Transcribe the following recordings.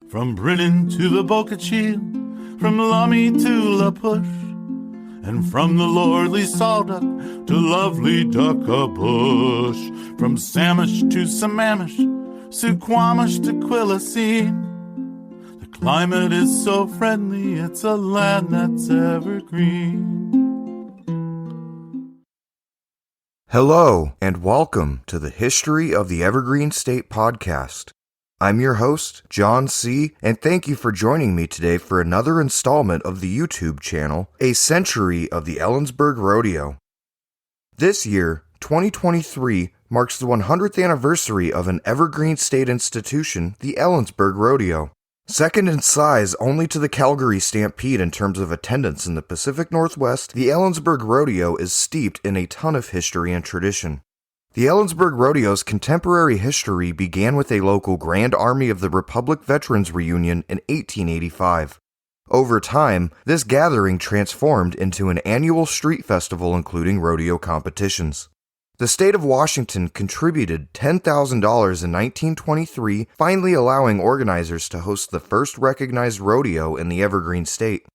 From Brennan to the Boca Chica, from Lummi to La Push, and from the lordly Sawduck to lovely Duckabush, from Samish to Sammamish, Suquamish to Quilcene. The climate is so friendly, it's a land that's evergreen. Hello, and welcome to the History of the Evergreen State Podcast. I'm your host, John C., and thank you for joining me today for another installment of the YouTube channel, A Century of the Ellensburg Rodeo. This year, 2023, marks the 100th anniversary of an Evergreen State institution, the Ellensburg Rodeo. Second in size only to the Calgary Stampede in terms of attendance in the Pacific Northwest, the Ellensburg Rodeo is steeped in a ton of history and tradition. The Ellensburg Rodeo's contemporary history began with a local Grand Army of the Republic Veterans Reunion in 1885. Over time, this gathering transformed into an annual street festival including rodeo competitions. The state of Washington contributed $10,000 in 1923, finally allowing organizers to host the first recognized rodeo in the Evergreen State.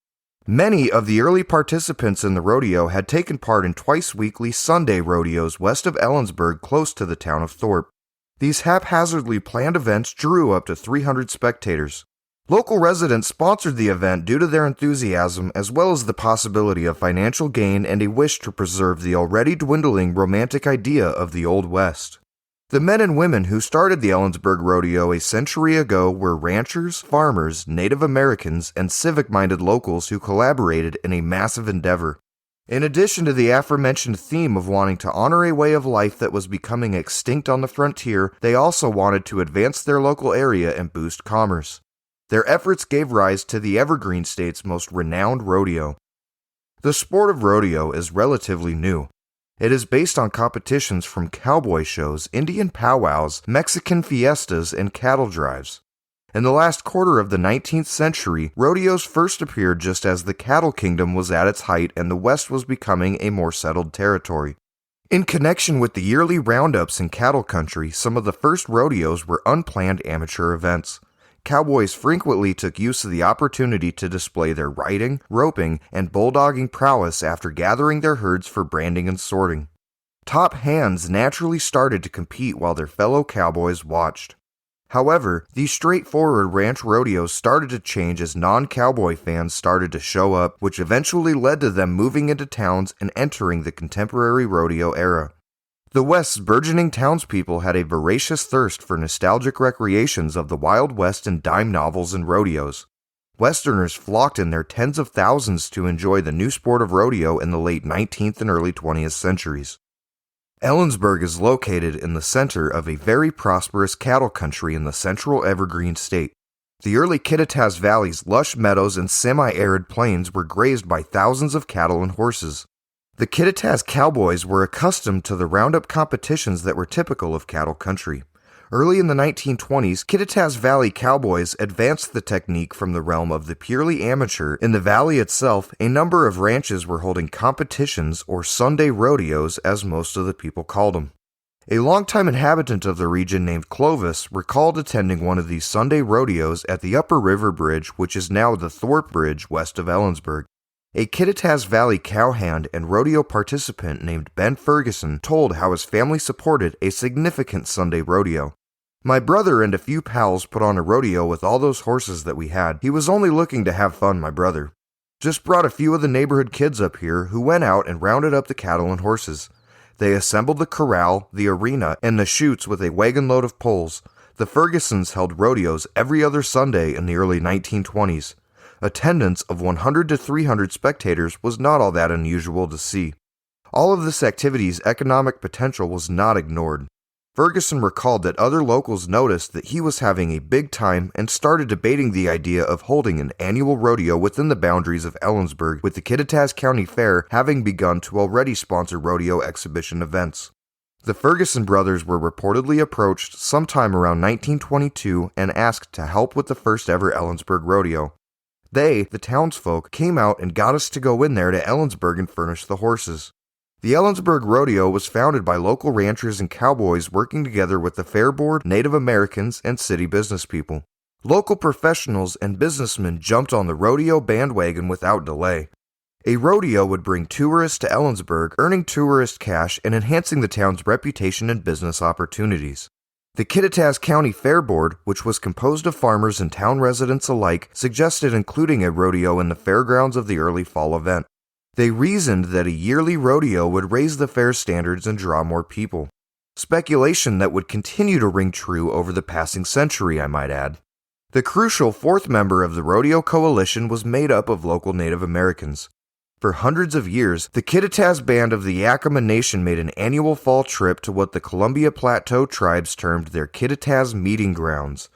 Many of the early participants in the rodeo had taken part in twice-weekly Sunday rodeos west of Ellensburg close to the town of Thorpe. These haphazardly planned events drew up to 300 spectators. Local residents sponsored the event due to their enthusiasm as well as the possibility of financial gain and a wish to preserve the already dwindling romantic idea of the Old West. The men and women who started the Ellensburg Rodeo a century ago were ranchers, farmers, Native Americans, and civic-minded locals who collaborated in a massive endeavor. In addition to the aforementioned theme of wanting to honor a way of life that was becoming extinct on the frontier, they also wanted to advance their local area and boost commerce. Their efforts gave rise to the Evergreen State's most renowned rodeo. The sport of rodeo is relatively new. It is based on competitions from cowboy shows, Indian powwows, Mexican fiestas, and cattle drives. In the last quarter of the 19th century, rodeos first appeared just as the cattle kingdom was at its height and the West was becoming a more settled territory. In connection with the yearly roundups in cattle country, some of the first rodeos were unplanned amateur events. Cowboys frequently took use of the opportunity to display their riding, roping, and bulldogging prowess after gathering their herds for branding and sorting. Top hands naturally started to compete while their fellow cowboys watched. However, these straightforward ranch rodeos started to change as non-cowboy fans started to show up, which eventually led to them moving into towns and entering the contemporary rodeo era. The West's burgeoning townspeople had a voracious thirst for nostalgic recreations of the Wild West and dime novels and rodeos. Westerners flocked in their tens of thousands to enjoy the new sport of rodeo in the late 19th and early 20th centuries. Ellensburg is located in the center of a very prosperous cattle country in the central Evergreen State. The early Kittitas Valley's lush meadows and semi-arid plains were grazed by thousands of cattle and horses. The Kittitas cowboys were accustomed to the roundup competitions that were typical of cattle country. Early in the 1920s, Kittitas Valley cowboys advanced the technique from the realm of the purely amateur. In the valley itself, a number of ranches were holding competitions or Sunday rodeos, as most of the people called them. A longtime inhabitant of the region named Clovis recalled attending one of these Sunday rodeos at the Upper River Bridge, which is now the Thorpe Bridge west of Ellensburg. A Kittitas Valley cowhand and rodeo participant named Ben Ferguson told how his family supported a significant Sunday rodeo. "My brother and a few pals put on a rodeo with all those horses that we had. He was only looking to have fun, my brother. Just brought a few of the neighborhood kids up here who went out and rounded up the cattle and horses. They assembled the corral, the arena, and the chutes with a wagon load of poles. The Fergusons held rodeos every other Sunday in the early 1920s. Attendance of 100 to 300 spectators was not all that unusual to see. All of this activity's economic potential was not ignored. Ferguson recalled that other locals noticed that he was having a big time and started debating the idea of holding an annual rodeo within the boundaries of Ellensburg, with the Kittitas County Fair having begun to already sponsor rodeo exhibition events. The Ferguson brothers were reportedly approached sometime around 1922 and asked to help with the first ever Ellensburg Rodeo. They, the townsfolk, came out and got us to go in there to Ellensburg and furnish the horses. The Ellensburg Rodeo was founded by local ranchers and cowboys working together with the Fair Board, Native Americans, and city business people. Local professionals and businessmen jumped on the rodeo bandwagon without delay. A rodeo would bring tourists to Ellensburg, earning tourist cash and enhancing the town's reputation and business opportunities. The Kittitas County Fair Board, which was composed of farmers and town residents alike, suggested including a rodeo in the fairgrounds of the early fall event. They reasoned that a yearly rodeo would raise the fair standards and draw more people. Speculation that would continue to ring true over the passing century, I might add. The crucial fourth member of the rodeo coalition was made up of local Native Americans. For hundreds of years, the Kittitas Band of the Yakama Nation made an annual fall trip to what the Columbia Plateau tribes termed their Kittitas Meeting Grounds.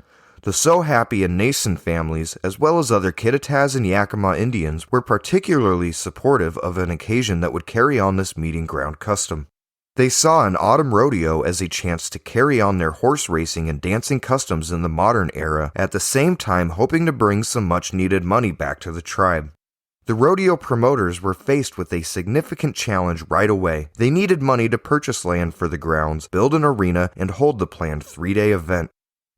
The So Happy and Nason families, as well as other Kittitas and Yakama Indians, were particularly supportive of an occasion that would carry on this meeting ground custom. They saw an autumn rodeo as a chance to carry on their horse racing and dancing customs in the modern era, at the same time hoping to bring some much-needed money back to the tribe. The rodeo promoters were faced with a significant challenge right away. They needed money to purchase land for the grounds, build an arena, and hold the planned 3-day event.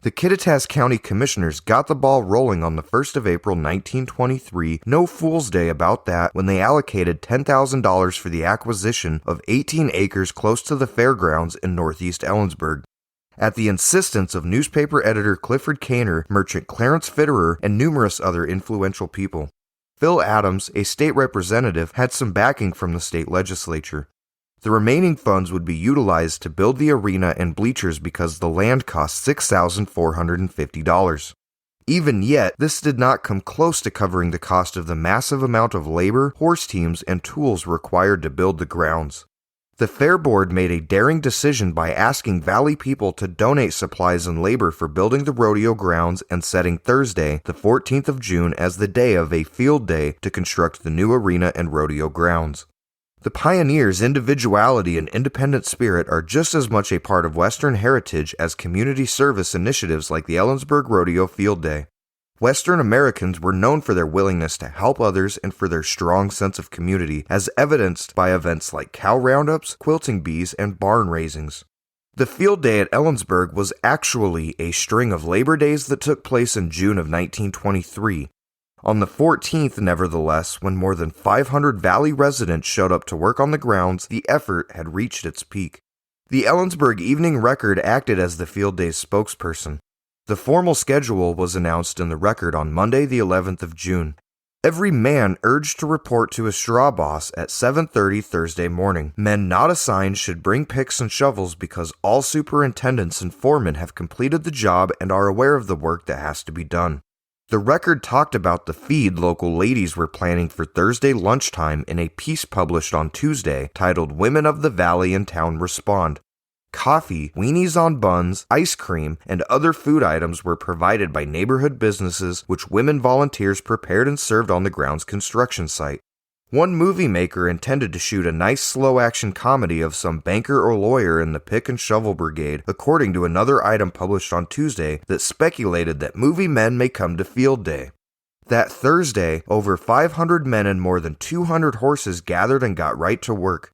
The Kittitas County Commissioners got the ball rolling on the 1st of April 1923, no fool's day about that, when they allocated $10,000 for the acquisition of 18 acres close to the fairgrounds in northeast Ellensburg. At the insistence of newspaper editor Clifford Kaner, merchant Clarence Fitterer, and numerous other influential people. Phil Adams, a state representative, had some backing from the state legislature. The remaining funds would be utilized to build the arena and bleachers because the land cost $6,450. Even yet, this did not come close to covering the cost of the massive amount of labor, horse teams, and tools required to build the grounds. The Fair Board made a daring decision by asking Valley people to donate supplies and labor for building the rodeo grounds and setting Thursday, the 14th of June, as the day of a field day to construct the new arena and rodeo grounds. The pioneers' individuality and independent spirit are just as much a part of Western heritage as community service initiatives like the Ellensburg Rodeo Field Day. Western Americans were known for their willingness to help others and for their strong sense of community, as evidenced by events like cow roundups, quilting bees, and barn raisings. The field day at Ellensburg was actually a string of Labor Days that took place in June of 1923. On the 14th, nevertheless, when more than 500 Valley residents showed up to work on the grounds, the effort had reached its peak. The Ellensburg Evening Record acted as the field day's spokesperson. The formal schedule was announced in the Record on Monday, the 11th of June. Every man urged to report to his straw boss at 7:30 Thursday morning. Men not assigned should bring picks and shovels because all superintendents and foremen have completed the job and are aware of the work that has to be done. The Record talked about the feed local ladies were planning for Thursday lunchtime in a piece published on Tuesday titled "Women of the Valley and Town Respond." Coffee, weenies on buns, ice cream, and other food items were provided by neighborhood businesses, which women volunteers prepared and served on the ground's construction site. One movie maker intended to shoot a nice slow-action comedy of some banker or lawyer in the pick and shovel brigade, according to another item published on Tuesday that speculated that movie men may come to field day. That Thursday, over 500 men and more than 200 horses gathered and got right to work.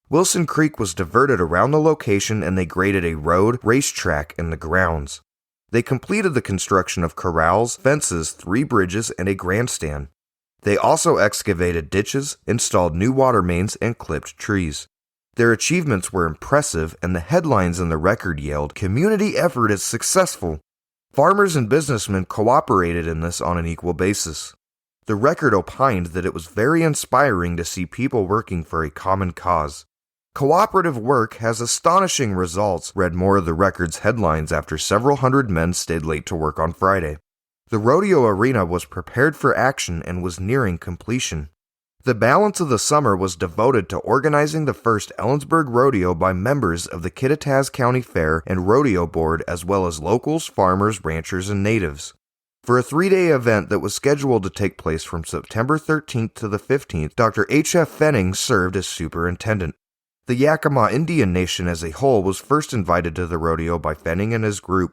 Wilson Creek was diverted around the location and they graded a road, racetrack, and the grounds. They completed the construction of corrals, fences, 3 bridges, and a grandstand. They also excavated ditches, installed new water mains, and clipped trees. Their achievements were impressive, and the headlines in the Record yelled, "Community effort is successful." Farmers and businessmen cooperated in this on an equal basis. The Record opined that it was very inspiring to see people working for a common cause. "Cooperative work has astonishing results," read more of the Record's headlines after several hundred men stayed late to work on Friday. The rodeo arena was prepared for action and was nearing completion. The balance of the summer was devoted to organizing the first Ellensburg Rodeo by members of the Kittitas County Fair and Rodeo Board, as well as locals, farmers, ranchers, and natives. For a 3-day event that was scheduled to take place from September 13th to the 15th, Dr. H.F. Fenning served as superintendent. The Yakama Indian Nation as a whole was first invited to the rodeo by Fenning and his group.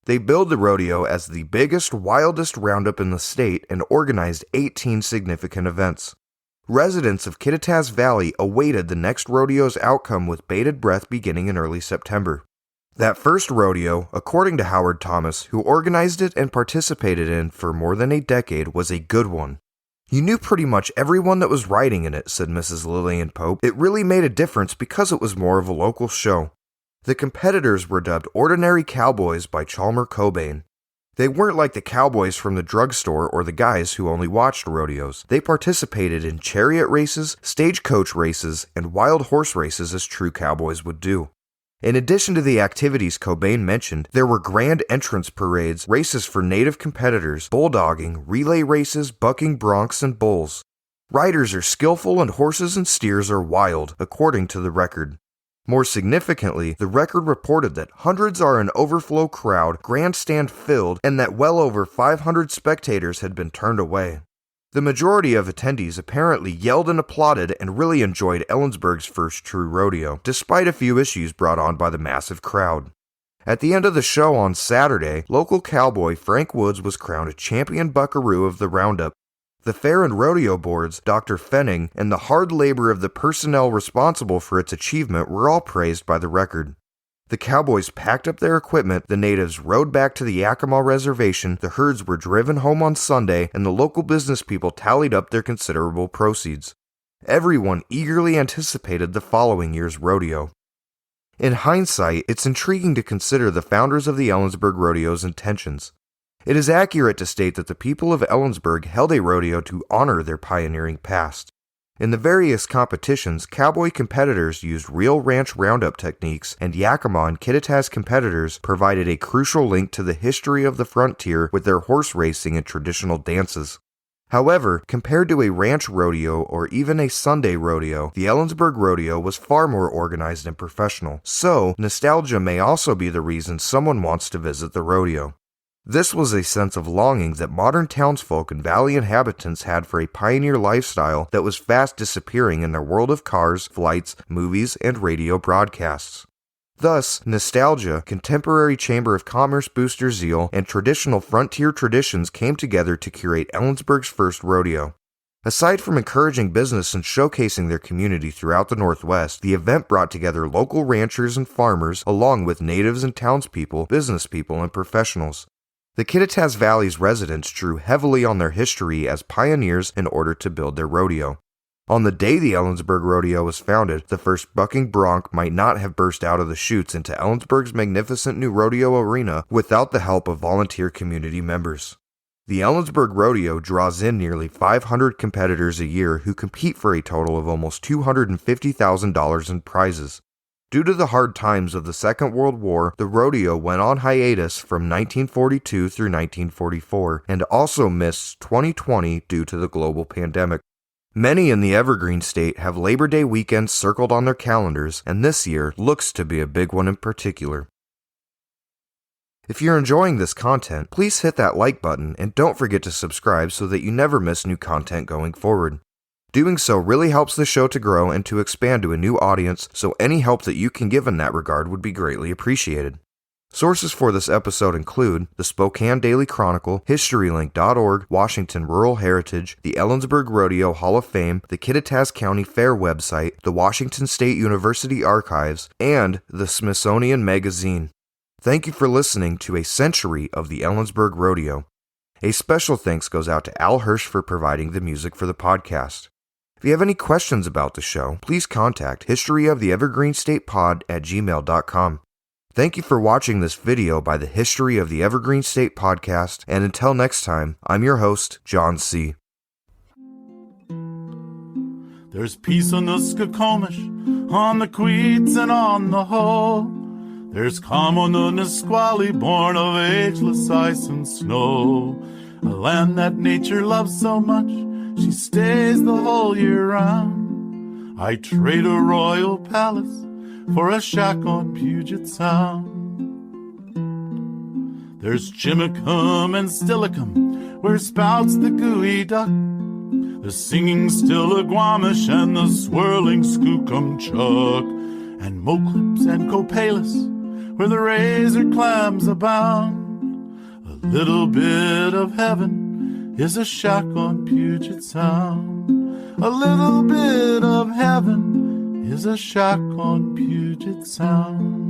They billed the rodeo as the biggest, wildest roundup in the state and organized 18 significant events. Residents of Kittitas Valley awaited the next rodeo's outcome with bated breath beginning in early September. That first rodeo, according to Howard Thomas, who organized it and participated in for more than a decade, was a good one. "You knew pretty much everyone that was riding in it," said Mrs. Lillian Pope. "It really made a difference because it was more of a local show." The competitors were dubbed ordinary cowboys by Chalmer Cobain. They weren't like the cowboys from the drugstore or the guys who only watched rodeos. They participated in chariot races, stagecoach races, and wild horse races as true cowboys would do. In addition to the activities Cobain mentioned, there were grand entrance parades, races for native competitors, bulldogging, relay races, bucking broncs, and bulls. Riders are skillful and horses and steers are wild, according to the record. More significantly, the record reported that hundreds are an overflow crowd, grandstand filled, and that well over 500 spectators had been turned away. The majority of attendees apparently yelled and applauded and really enjoyed Ellensburg's first true rodeo, despite a few issues brought on by the massive crowd. At the end of the show on Saturday, local cowboy Frank Woods was crowned a champion buckaroo of the roundup. The fair and rodeo boards, Dr. Fenning, and the hard labor of the personnel responsible for its achievement were all praised by the record. The cowboys packed up their equipment, the natives rode back to the Yakama reservation, the herds were driven home on Sunday, and the local business people tallied up their considerable proceeds. Everyone eagerly anticipated the following year's rodeo. In hindsight, it's intriguing to consider the founders of the Ellensburg Rodeo's intentions. It is accurate to state that the people of Ellensburg held a rodeo to honor their pioneering past. In the various competitions, cowboy competitors used real ranch roundup techniques, and Yakama and Kittitas competitors provided a crucial link to the history of the frontier with their horse racing and traditional dances. However, compared to a ranch rodeo or even a Sunday rodeo, the Ellensburg Rodeo was far more organized and professional, so nostalgia may also be the reason someone wants to visit the rodeo. This was a sense of longing that modern townsfolk and valley inhabitants had for a pioneer lifestyle that was fast disappearing in their world of cars, flights, movies, and radio broadcasts. Thus, nostalgia, contemporary Chamber of Commerce booster zeal, and traditional frontier traditions came together to curate Ellensburg's first rodeo. Aside from encouraging business and showcasing their community throughout the Northwest, the event brought together local ranchers and farmers along with natives and townspeople, business people, and professionals. The Kittitas Valley's residents drew heavily on their history as pioneers in order to build their rodeo. On the day the Ellensburg Rodeo was founded, the first bucking bronc might not have burst out of the chutes into Ellensburg's magnificent new rodeo arena without the help of volunteer community members. The Ellensburg Rodeo draws in nearly 500 competitors a year who compete for a total of almost $250,000 in prizes. Due to the hard times of the Second World War, the rodeo went on hiatus from 1942 through 1944 and also missed 2020 due to the global pandemic. Many in the Evergreen State have Labor Day weekend circled on their calendars, and this year looks to be a big one in particular. If you're enjoying this content, please hit that like button and don't forget to subscribe so that you never miss new content going forward. Doing so really helps the show to grow and to expand to a new audience, so any help that you can give in that regard would be greatly appreciated. Sources for this episode include the Spokane Daily Chronicle, HistoryLink.org, Washington Rural Heritage, the Ellensburg Rodeo Hall of Fame, the Kittitas County Fair website, the Washington State University Archives, and the Smithsonian Magazine. Thank you for listening to a century of the Ellensburg Rodeo. A special thanks goes out to Al Hirsch for providing the music for the podcast. If you have any questions about the show, please contact historyoftheevergreenstatepod@gmail.com. Thank you for watching this video by the History of the Evergreen State Podcast, and until next time, I'm your host, John C. There's peace on the Skokomish, on the Queets, and on the Hoe. There's calm on the Nisqually, born of ageless ice and snow. A land that nature loves so much, she stays the whole year round. I trade a royal palace for a shack on Puget Sound. There's Jimicum and Stillicum, where spouts the gooey duck, the singing Stillaguamish and the swirling Skookumchuck, and Moclips and Copalis, where the razor clams abound. A little bit of heaven is a shack on Puget Sound. A little bit of heaven is a shack on Puget Sound.